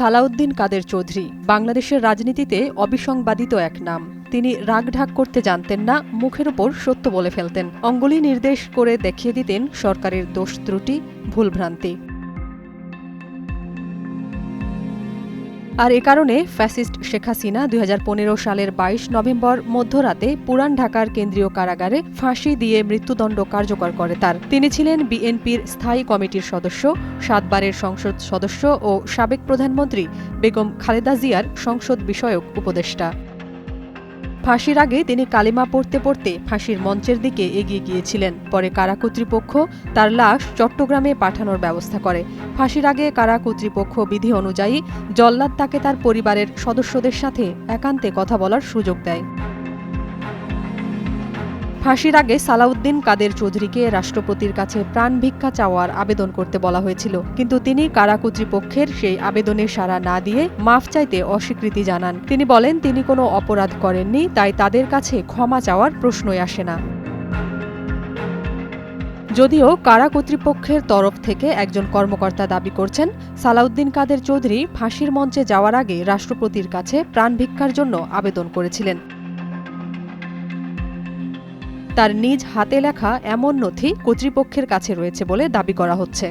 সালাউদ্দিন কাদের চৌধুরী বাংলাদেশের রাজনীতিতে অবিসংবাদিত এক নাম। তিনি রাগঢাক করতে জানতেন না, মুখের ওপর সত্য বলে ফেলতেন। অঙ্গুলি নির্দেশ করে দেখিয়ে দিতেন সরকারের দোষ ত্রুটি, ভুলভ্রান্তি। আর এ কারণে ফ্যাসিস্ট শেখ হাসিনা ২০১৫ সালের ২২ নভেম্বর মধ্যরাতে পুরান ঢাকার কেন্দ্রীয় কারাগারে ফাঁসি দিয়ে মৃত্যুদণ্ড কার্যকর করে তার। তিনি ছিলেন বিএনপির স্থায়ী কমিটির সদস্য, ৭ বারের সংসদ সদস্য ও সাবেক প্রধানমন্ত্রী বেগম খালেদা জিয়ার সংসদ বিষয়ক উপদেষ্টা। ফাঁসির আগে তিনি কালিমা পড়তে পড়তে ফাঁসির মঞ্চের দিকে এগিয়ে গিয়েছিলেন। পরে কারা কর্তৃপক্ষ তার লাশ চট্টগ্রামে পাঠানোর ব্যবস্থা করে। ফাঁসির আগে কারা কর্তৃপক্ষ বিধি অনুযায়ী জল্লাদ তাকে তার পরিবারের সদস্যদের সাথে একান্তে কথা বলার সুযোগ দেয়। ফাঁসির আগে সালাউদ্দিন কাদের চৌধুরীকে রাষ্ট্রপতির কাছে প্রাণ ভিক্ষা চাওয়ার আবেদন করতে বলা হয়েছিল, কিন্তু তিনি কারা কর্তৃপক্ষের সেই আবেদনে সাড়া না দিয়ে মাফ চাইতে অস্বীকৃতি জানান। তিনি বলেন তিনি কোনো অপরাধ করেননি, তাই তাদের কাছে ক্ষমা চাওয়ার প্রশ্নই আসে না। যদিও কারা কর্তৃপক্ষের তরফ থেকে একজন কর্মকর্তা দাবি করছেন, সালাউদ্দিন কাদের চৌধুরী ফাঁসির মঞ্চে যাওয়ার আগে রাষ্ট্রপতির কাছে প্রাণ ভিক্ষার জন্য আবেদন করেছিলেন। তার নিজ হাতে লেখা এমন নথি কর্তৃপক্ষের কাছে রয়েছে বলে দাবি করা হচ্ছে।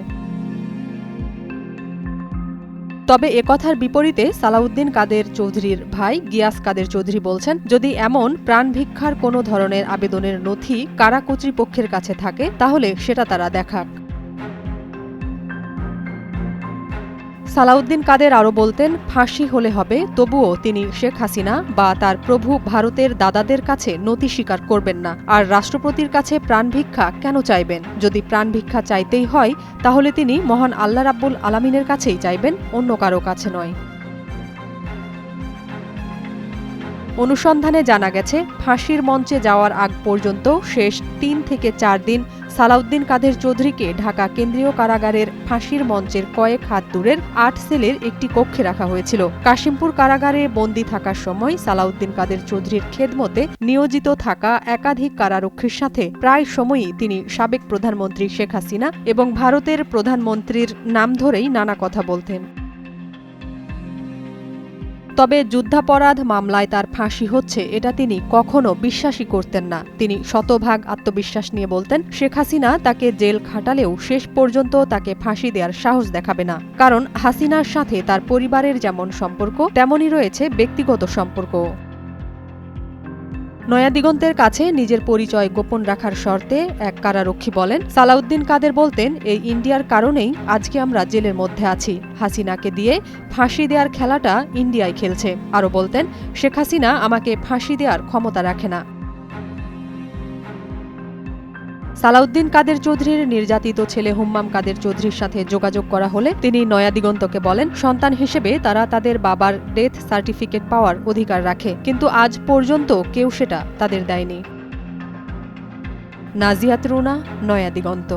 তবে একথার বিপরীতে সালাউদ্দিন কাদের চৌধুরীর ভাই গিয়াস কাদের চৌধুরী বলছেন, যদি এমন প্রাণ ভিক্ষার কোনো ধরনের আবেদনের নথি কারা কর্তৃপক্ষের কাছে থাকে তাহলে সেটা তারা দেখাক। সালাউদ্দিন কাদের আরও বলতেন, ফাঁসি হলে হবে, তবুও তিনি শেখ হাসিনা বা তার প্রভু ভারতের দাদাদের কাছে নতি স্বীকার করবেন না। আর রাষ্ট্রপতির কাছে প্রাণ ভিক্ষা কেন চাইবেন? যদি প্রাণ ভিক্ষা চাইতেই হয় তাহলে তিনি মহান আল্লাহ রাব্বুল আলামিনের কাছেই চাইবেন, অন্য কারো কাছে নয়। অনুসন্ধানে জানা গেছে, ফাঁসির মঞ্চে যাওয়ার আগ পর্যন্ত শেষ ৩ থেকে ৪ দিন সালাউদ্দিন কাদের চৌধুরীকে ঢাকা কেন্দ্রীয় কারাগারের ফাঁসির মঞ্চের কয়েক হাত দূরের ৮ সেলের একটি কক্ষে রাখা হয়েছিল। কাশিমপুর কারাগারে বন্দী থাকার সময় সালাউদ্দিন কাদের চৌধুরীর খেদমতে নিয়োজিত থাকা একাধিক কারারক্ষীর সাথে প্রায় সময়ই তিনি সাবেক প্রধানমন্ত্রী শেখ হাসিনা এবং ভারতের প্রধানমন্ত্রীর নাম ধরেই নানা কথা বলতেন। তবে যুদ্ধাপরাধ মামলায় তার ফাঁসি হচ্ছে এটা তিনি কখনো বিশ্বাসই করতেন না। তিনি শতভাগ আত্মবিশ্বাস নিয়ে বলতেন, শেখ হাসিনা তাকে জেল খাটালেও শেষ পর্যন্ত তাকে ফাঁসি দেওয়ার সাহস দেখাবে না, কারণ হাসিনার সাথে তার পরিবারের যেমন সম্পর্ক তেমনই রয়েছে ব্যক্তিগত সম্পর্ক। নয়াদিগন্তের কাছে নিজের পরিচয় গোপন রাখার শর্তে এক কারারক্ষী বলেন, সালাউদ্দিন কাদের বলতেন, এই ইন্ডিয়ার কারণেই আজকে আমরা জেলের মধ্যে আছি। হাসিনাকে দিয়ে ফাঁসি দেওয়ার খেলাটা ইন্ডিয়ায় খেলছে। আরও বলতেন, শেখ হাসিনা আমাকে ফাঁসি দেওয়ার ক্ষমতা রাখে না। সালাউদ্দিন কাদের চৌধুরীর নির্যাতিত ছেলে হুম্মাম কাদের চৌধুরীর সাথে যোগাযোগ করা হলে তিনি নয়াদিগন্তকে বলেন, সন্তান হিসেবে তারা তাদের বাবার ডেথ সার্টিফিকেট পাওয়ার অধিকার রাখে, কিন্তু আজ পর্যন্ত কেউ সেটা তাদের দেয়নি। নাজিয়াত রুনা, নয়াদিগন্ত।